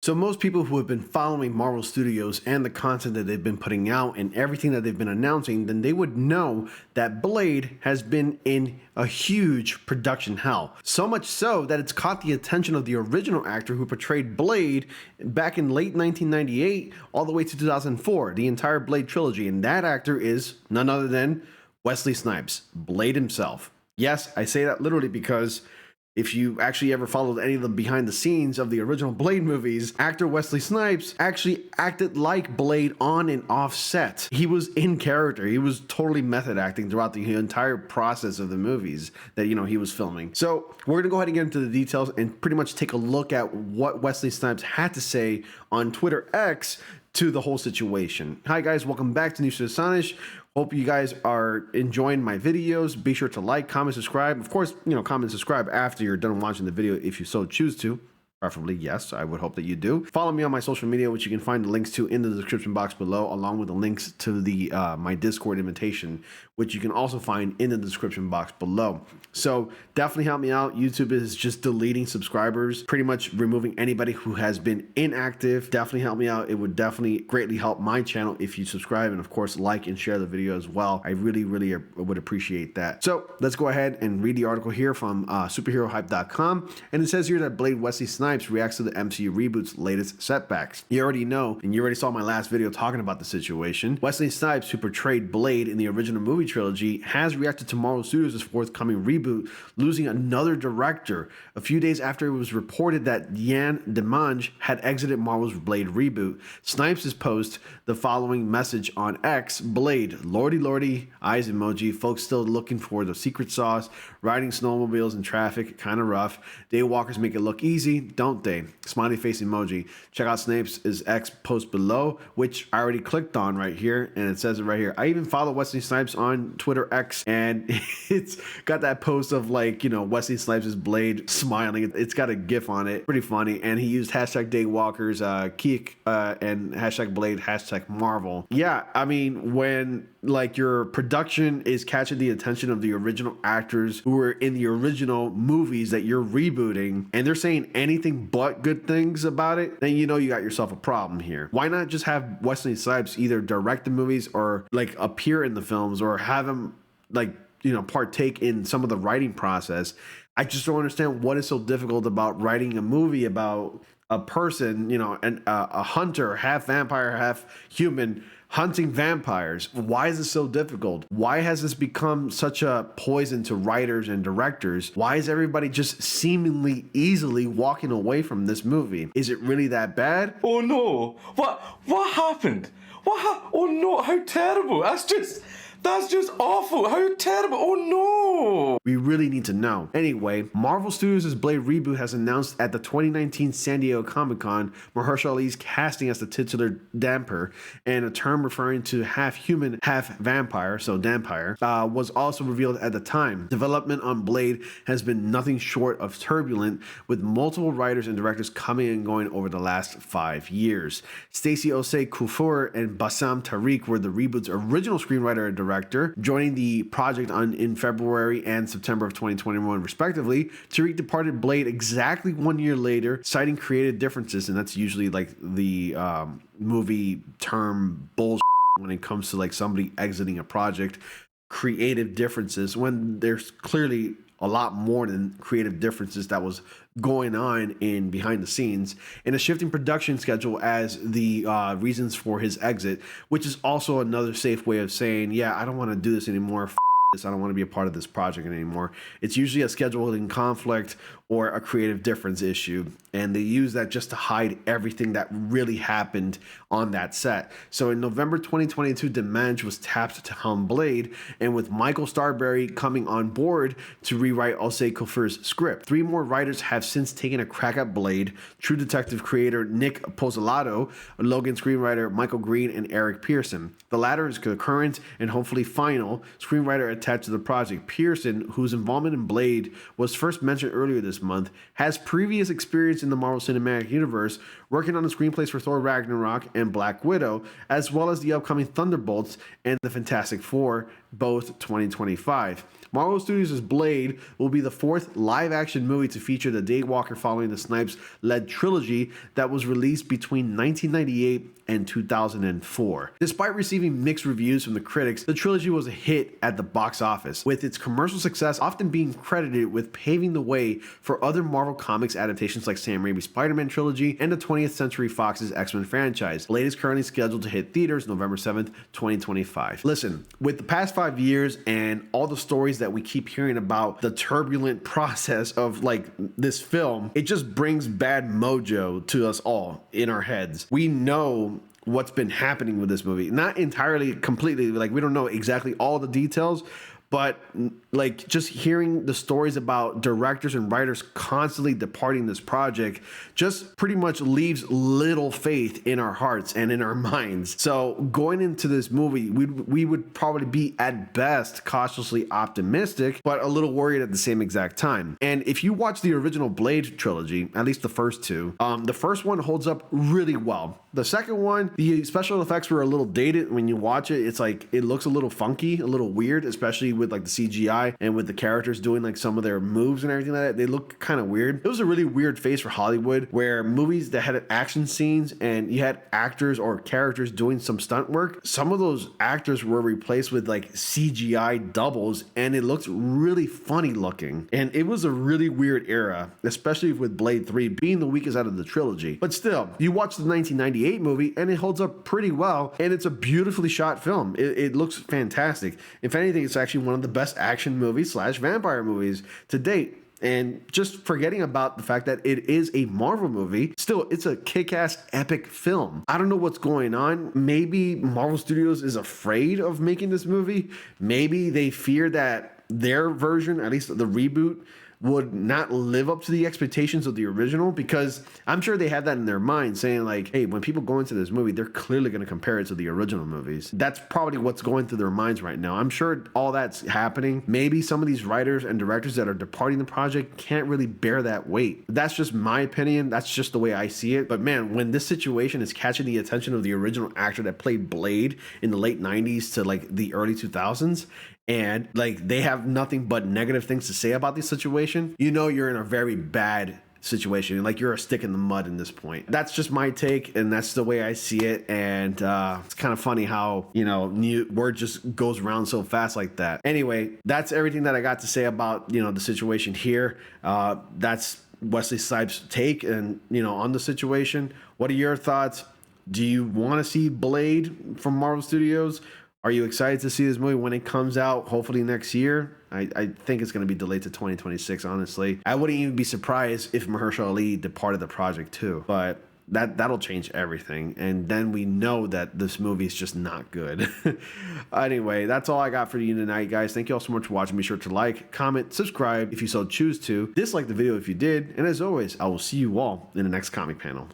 So most people who have been following Marvel Studios and the content that they've been putting out and everything that they've been announcing, then they would know that Blade has been in a huge production hell. So much so that it's caught the attention of the original actor who portrayed Blade back in late 1998 all the way to 2004, the entire Blade trilogy. And that actor is none other than Wesley Snipes, Blade himself. Yes, I say that literally because if you actually ever followed any of the behind the scenes of the original Blade movies, actor Wesley Snipes actually acted like Blade on and off set. He was in character. He was totally method acting throughout the entire process of the movies that, he was filming. So we're gonna go ahead and get into the details and pretty much take a look at what Wesley Snipes had to say on Twitter X to the whole situation. Hi guys, welcome back to News to Astonish. Hope you guys are enjoying my videos. Be sure to like, comment, subscribe. Of course, comment and subscribe after you're done watching the video if you so choose to. Preferably, yes, I would hope that you do. Follow me on my social media, which you can find the links to in the description box below, along with the links to the my Discord invitation, which you can also find in the description box below. So definitely help me out. YouTube is just deleting subscribers, pretty much removing anybody who has been inactive. Definitely help me out. It would definitely greatly help my channel if you subscribe and of course like and share the video as well. I really would appreciate that. So let's go ahead and read the article here from superherohype.com, and it says here that Blade Wesley Snipes reacts to the MCU Reboot's latest setbacks. You already know, and you already saw my last video talking about the situation. Wesley Snipes, who portrayed Blade in the original movie trilogy, has reacted to Marvel Studios' forthcoming reboot, losing another director a few days after it was reported that Yann Demange had exited Marvel's Blade reboot. Snipes' post the following message on X: Blade, lordy lordy, eyes emoji, folks still looking for the secret sauce, riding snowmobiles in traffic, kind of rough, daywalkers make it look easy, don't they? Smiley face emoji. Check out Snipes' X post below, which I already clicked on right here, and it says it right here. I even follow Wesley Snipes on Twitter X, and it's got that post of Wesley Snipes' Blade smiling. It's got a GIF on it, pretty funny, and he used hashtag Daywalkers, Keek, and hashtag Blade, hashtag Marvel. Yeah, I mean, when your production is catching the attention of the original actors who were in the original movies that you're rebooting, and they're saying anything but good things about it, then you got yourself a problem here. Why not just have Wesley Snipes either direct the movies or appear in the films, or have him partake in some of the writing process? I just don't understand what is so difficult about writing a movie about a person, a hunter, half vampire, half human, hunting vampires. Why is this so difficult? Why has this become such a poison to writers and directors? Why is everybody just seemingly easily walking away from this movie? Is it really that bad? Oh no! What happened? Oh no! How terrible! That's just awful. How terrible. Oh no. We really need to know. Anyway, Marvel Studios' Blade reboot has announced at the 2019 San Diego Comic-Con Mahershala Ali's casting as the titular Damper, and a term referring to half human, half vampire, so Dampire, was also revealed at the time. Development on Blade has been nothing short of turbulent, with multiple writers and directors coming and going over the last 5 years. Stacey Osei Kuffour and Bassam Tariq were the reboot's original screenwriter and director, joining the project in February and September of 2021 respectively. Tariq departed Blade exactly 1 year later, citing creative differences, and that's usually the movie term bullshit when it comes to somebody exiting a project. Creative differences, when there's clearly a lot more than creative differences that was going on in behind the scenes, and a shifting production schedule as the reasons for his exit, which is also another safe way of saying, yeah, I don't want to do this anymore. I don't want to be a part of this project anymore. It's usually a scheduling conflict or a creative difference issue, and they use that just to hide everything that really happened on that set. So in November 2022, Demange was tapped to helm Blade, and with Michael Starberry coming on board to rewrite Osei Kuffour's script. 3 more writers have since taken a crack at Blade: True Detective creator Nick Pozzolato, Logan screenwriter Michael Green, and Eric Pearson. The latter is the current and hopefully final screenwriter attached to the project. Pearson, whose involvement in Blade was first mentioned earlier this month, has previous experience in the Marvel Cinematic Universe, working on the screenplays for Thor Ragnarok and Black Widow, as well as the upcoming Thunderbolts and the Fantastic Four, both 2025. Marvel Studios' Blade will be the fourth live-action movie to feature the Daywalker following the Snipes-led trilogy that was released between 1998 and 2004. Despite receiving mixed reviews from the critics, the trilogy was a hit at the box office, with its commercial success often being credited with paving the way for other Marvel Comics adaptations like Sam Raimi's Spider-Man trilogy and the 20th Century Fox's X-Men franchise. Blade is currently scheduled to hit theaters November 7th, 2025. Listen, with the past 5 years and all the stories that we keep hearing about the turbulent process of like this film, it just brings bad mojo to us all in our heads. We know what's been happening with this movie, not entirely completely, like we don't know exactly all the details, but like just hearing the stories about directors and writers constantly departing this project just pretty much leaves little faith in our hearts and in our minds. So going into this movie, we would probably be at best cautiously optimistic, but a little worried at the same exact time. And if you watch the original Blade trilogy, at least the first two, the first one holds up really well. The second one, the special effects were a little dated. When you watch it, it's like it looks a little funky, a little weird, especially with like the CGI and with the characters doing like some of their moves and everything like that. They look kind of weird. It was a really weird phase for Hollywood, where movies that had action scenes and you had actors or characters doing some stunt work, some of those actors were replaced with like CGI doubles, and it looked really funny looking. And it was a really weird era, especially with Blade 3 being the weakest out of the trilogy. But still, you watch the 1998 movie and it holds up pretty well, and it's a beautifully shot film. It looks fantastic. If anything, it's actually one of the best action movies / vampire movies to date. And just forgetting about the fact that it is a Marvel movie, still, it's a kick-ass epic film. I don't know what's going on. Maybe Marvel Studios is afraid of making this movie. Maybe they fear that their version, at least the reboot, would not live up to the expectations of the original, because I'm sure they had that in their mind, saying like, hey, when people go into this movie, they're clearly going to compare it to the original movies. That's probably what's going through their minds right now. I'm sure all that's happening. Maybe some of these writers and directors that are departing the project can't really bear that weight. That's just my opinion. That's just the way I see it. But man, when this situation is catching the attention of the original actor that played Blade in the late 90s to like the early 2000s, and like they have nothing but negative things to say about this situation, you know you're in a very bad situation. Like you're a stick in the mud in this point. That's just my take, and that's the way I see it. And it's kind of funny how, you know, word just goes around so fast like that. Anyway, that's everything that I got to say about, you know, the situation here. That's Wesley Snipes' take and, you know, on the situation. What are your thoughts? Do you want to see Blade from Marvel Studios? Are you excited to see this movie when it comes out, hopefully next year? I think it's going to be delayed to 2026, honestly. I wouldn't even be surprised if Mahershala Ali departed the project too. But that'll change everything. And then we know that this movie is just not good. Anyway, that's all I got for you tonight, guys. Thank you all so much for watching. Be sure to like, comment, subscribe if you so choose to. Dislike the video if you did. And as always, I will see you all in the next comic panel.